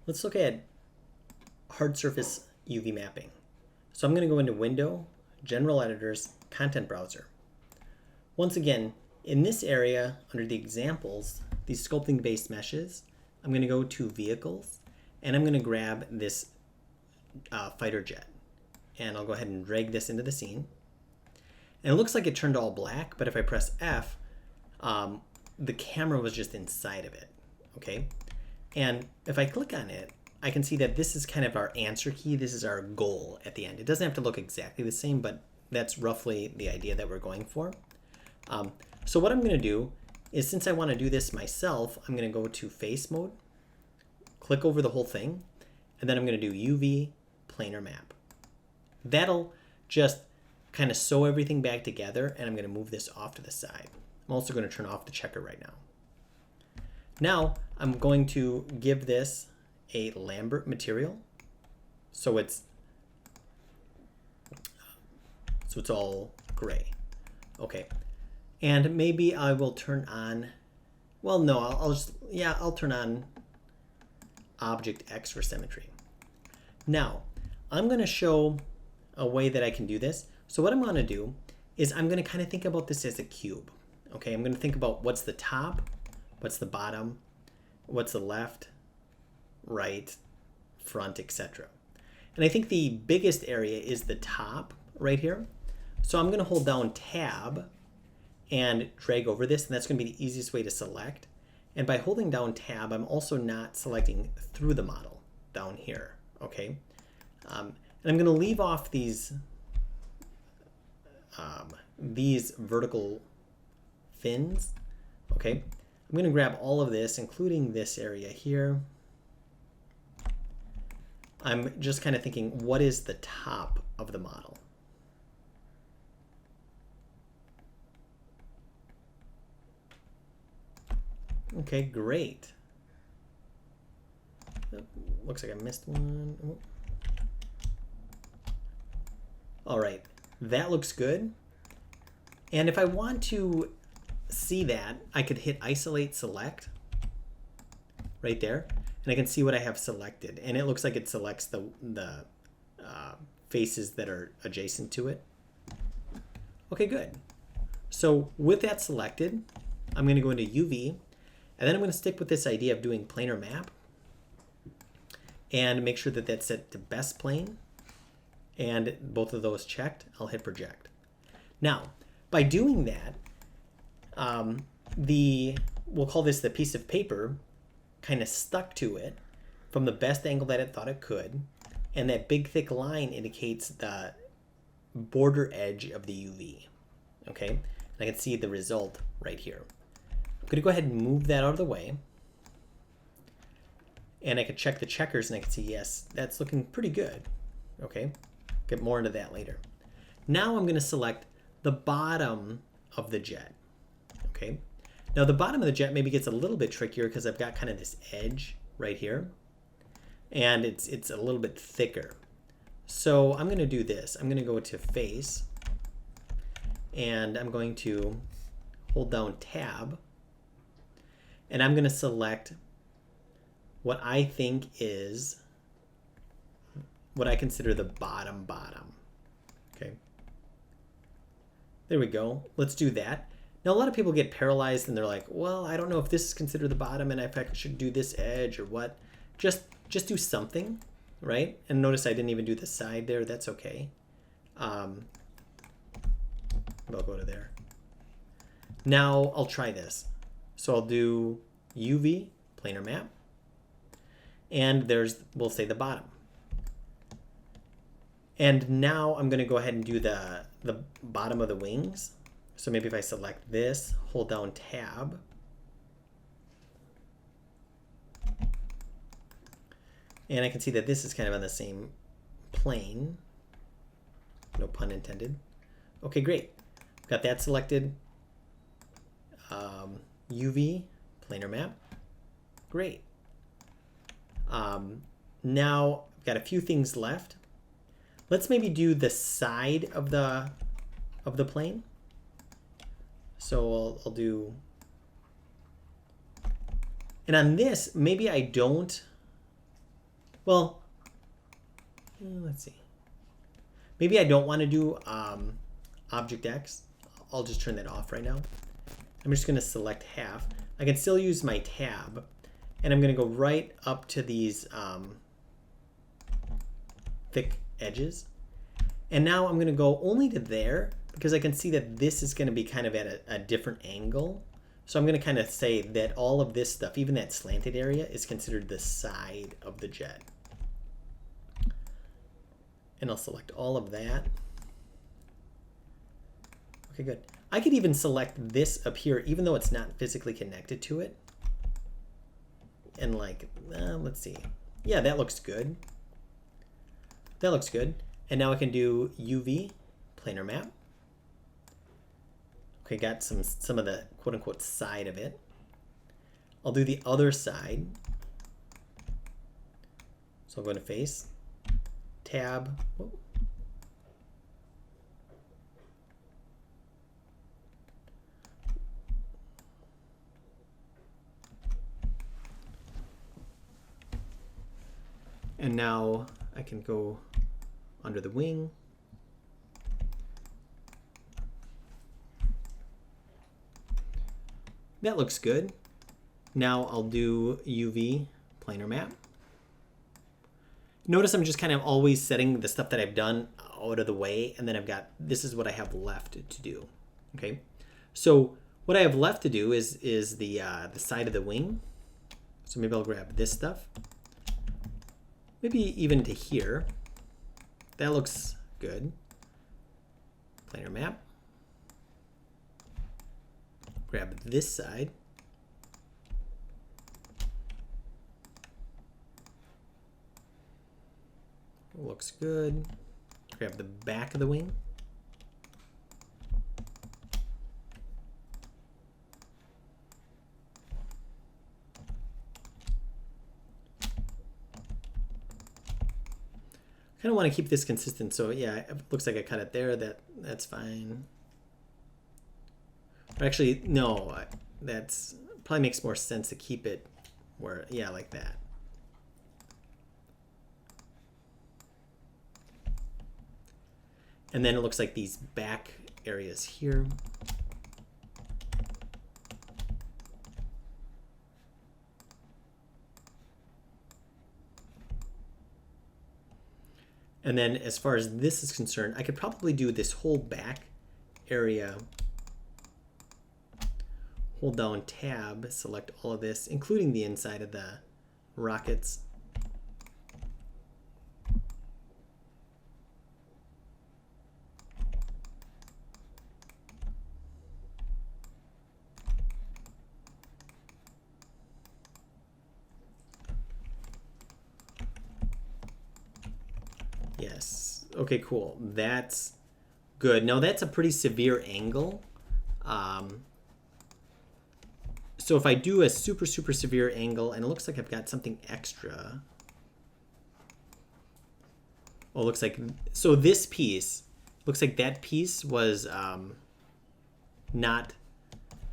Let's look at hard surface UV mapping. So I'm going to go into Window, General Editors, Content Browser. Once again, in this area, under the examples, these sculpting-based meshes, I'm going to go to Vehicles, and I'm going to grab this fighter jet. And I'll go ahead and drag this into the scene. And it looks like it turned all black, but if I press F, the camera was just inside of it, okay? And if I click on it, I can see that this is kind of our answer key. This is our goal at the end. It doesn't have to look exactly the same, but that's roughly the idea that we're going for. So what I'm going to do is, since I want to do this myself, I'm going to go to Face Mode, click over the whole thing, and then I'm going to do UV Planar Map. That'll just kind of sew everything back together, and I'm going to move this off to the side. I'm also going to turn off the checker right now. Now I'm going to give this a Lambert material, so it's all gray. Okay, and maybe I will turn on. Well, no, I'll turn on Object X for symmetry. Now I'm going to show a way that I can do this. So what I'm going to do is I'm going to kind of think about this as a cube. Okay, I'm going to think about what's the top, what's the bottom, what's the left, right, front, etc. And I think the biggest area is the top right here. So I'm going to hold down Tab and drag over this, and that's going to be the easiest way to select. And by holding down Tab, I'm also not selecting through the model down here. Okay, and I'm going to leave off these vertical fins. Okay, I'm going to grab all of this, including this area here. I'm just kind of thinking, what is the top of the model? Okay, great. Looks like I missed one. Oh. All right, that looks good. And if I want to see that, I could hit Isolate Select right there, and I can see what I have selected. And it looks like it selects the faces that are adjacent to it. Okay, good. So with that selected, I'm going to go into UV, and then I'm going to stick with this idea of doing planar map and make sure that that's set to best plane, and both of those checked. I'll hit project. Now, by doing that, we'll call this the piece of paper kind of stuck to it from the best angle that it thought it could, and that big thick line indicates the border edge of the UV. Okay, and I can see the result right here. I'm going to go ahead and move that out of the way, and I can check the checkers, and I can see, yes, that's looking pretty good. Okay, get more into that later. Now I'm going to select the bottom of the jet. Okay, now the bottom of the jet maybe gets a little bit trickier because I've got kind of this edge right here, and it's a little bit thicker. So I'm going to do this. I'm going to go to Face, and I'm going to hold down Tab, and I'm going to select what I think is what I consider the bottom. Okay, there we go. Let's do that. Now, a lot of people get paralyzed and they're like, well, I don't know if this is considered the bottom and if I should do this edge or what. Just do something, right? And notice I didn't even do the side there. That's okay. I'll go to there. Now I'll try this. So I'll do UV, planar map, and we'll say the bottom. And now I'm going to go ahead and do the bottom of the wings. So maybe if I select this, hold down Tab, and I can see that this is kind of on the same plane. No pun intended. Okay, great. Got that selected. UV, planar map. Great. Now I've got a few things left. Let's maybe do the side of the plane. So I'll do, and on this, maybe I don't Well, let's see. Maybe I don't want to do object X. I'll just turn that off right now. I'm just going to select half. I can still use my tab, and I'm going to go right up to these thick edges. And now I'm going to go only to there because I can see that this is going to be kind of at a different angle. So I'm going to kind of say that all of this stuff, even that slanted area, is considered the side of the jet. And I'll select all of that. Okay, good. I could even select this up here, even though it's not physically connected to it. And like, let's see. Yeah, that looks good. That looks good. And now I can do UV, planar map. Okay, got some of the quote-unquote side of it. I'll do the other side. So I'll go to face, tab. Whoa. And now I can go under the wing. That looks good. Now I'll do UV planar map. Notice I'm just kind of always setting the stuff that I've done out of the way, and then I've got, this is what I have left to do. Okay, so what I have left to do is the side of the wing. So maybe I'll grab this stuff. Maybe even to here. That looks good. Planar map. Grab this side. Looks good. Grab the back of the wing. I kind of want to keep this consistent, so yeah, it looks like I cut it there. That's fine. Or actually, no, that's probably makes more sense to keep it where, yeah, like that. And then it looks like these back areas here. And then as far as this is concerned, I could probably do this whole back area. Hold down tab, select all of this, including the inside of the rockets. Yes. Okay, cool. That's good. Now that's a pretty severe angle. So if I do a super severe angle, and it looks like I've got something extra. Oh, it looks like, so this piece, looks like that piece was not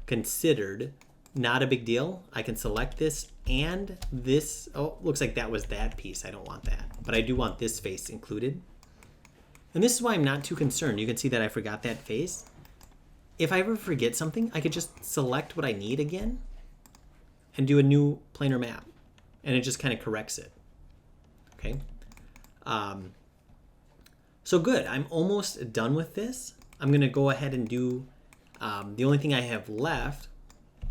considered. Not a big deal. I can select this and this. Oh, looks like that was that piece. I don't want that. But I do want this face included. And this is why I'm not too concerned. You can see that I forgot that face. If I ever forget something, I could just select what I need again and do a new planar map. And it just kind of corrects it. Okay. So good. I'm almost done with this. I'm going to go ahead and do the only thing I have left.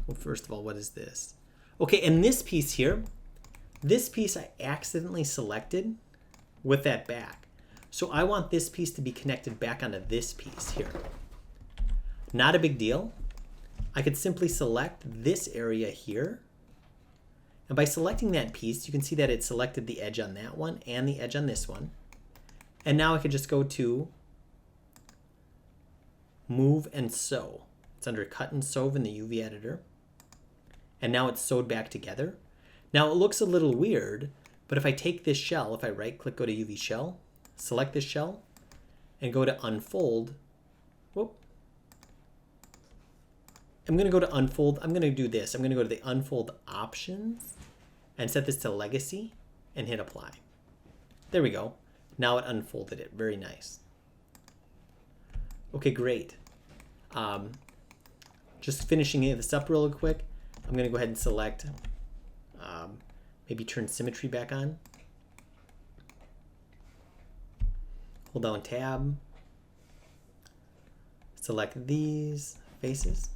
Well, first of all, what is this? Okay, and this piece here, this piece I accidentally selected with that back. So I want this piece to be connected back onto this piece here. Not a big deal. I could simply select this area here. And by selecting that piece, you can see that it selected the edge on that one and the edge on this one. And now I could just go to Move and Sew. It's under Cut and Sew in the UV editor. And now it's sewed back together. Now it looks a little weird, but if I take this shell, if I right click, go to UV shell, select this shell, and go to unfold, whoop. I'm gonna go to unfold, I'm gonna do this. I'm gonna go to the unfold options and set this to legacy and hit apply. There we go. Now it unfolded it. Very nice. Okay, great. Just finishing this up real quick. I'm going to go ahead and select, maybe turn symmetry back on. Hold down tab. Select these faces.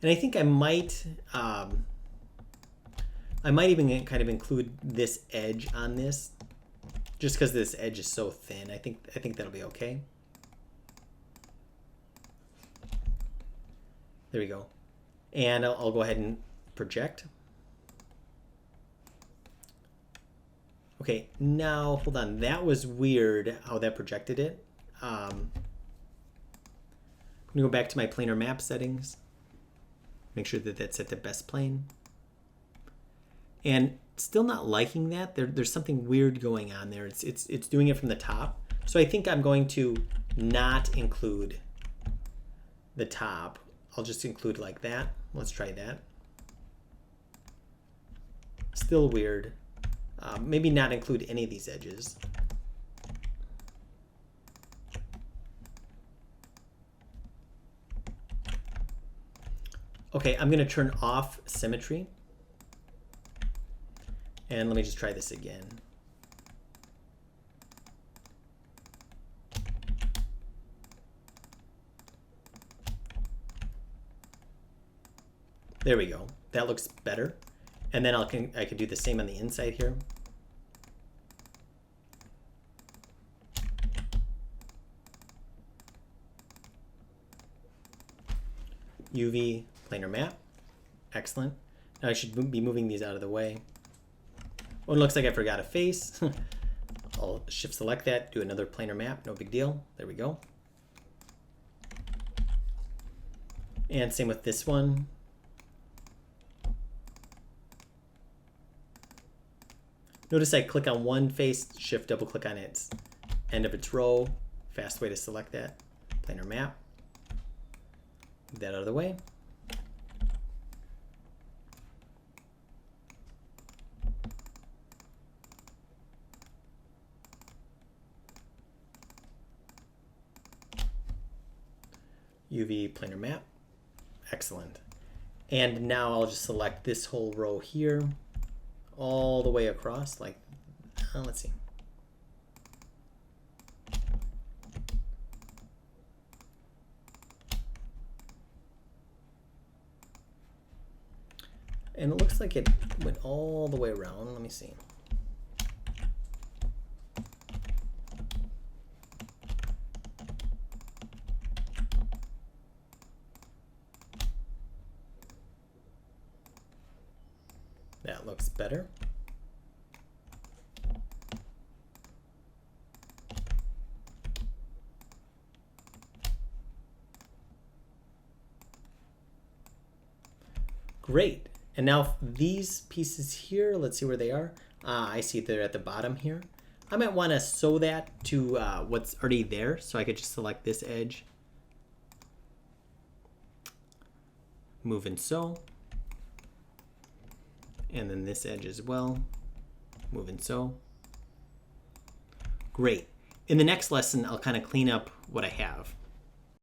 And I think I might even kind of include this edge on this, just because this edge is so thin. I think that'll be okay. There we go. And I'll go ahead and project. Okay, now hold on. That was weird how that projected it. I'm gonna go back to my planar map settings. Make sure that that's at the best plane. And still not liking that. There's something weird going on there. It's doing it from the top. So I think I'm going to not include the top. I'll just include like that. Let's try that. Still weird. Maybe not include any of these edges. Okay, I'm going to turn off symmetry. And let me just try this again. There we go. That looks better. And then I can do the same on the inside here. UV planar map. Excellent. Now I should be moving these out of the way. Oh, it looks like I forgot a face. I'll shift select that, do another planar map, no big deal. There we go. And same with this one. Notice I click on one face, shift double click on its end of its row. Fast way to select that. Planar map. Move that out of the way. UV planar map. Excellent. And now I'll just select this whole row here all the way across, like, let's see. And it looks like it went all the way around. Let me see. That looks better. Great. And now these pieces here, let's see where they are. I see they're at the bottom here. I might want to sew that to what's already there, so I could just select this edge. Move and sew. And then this edge as well. Move and sew. Great. In the next lesson, I'll kind of clean up what I have.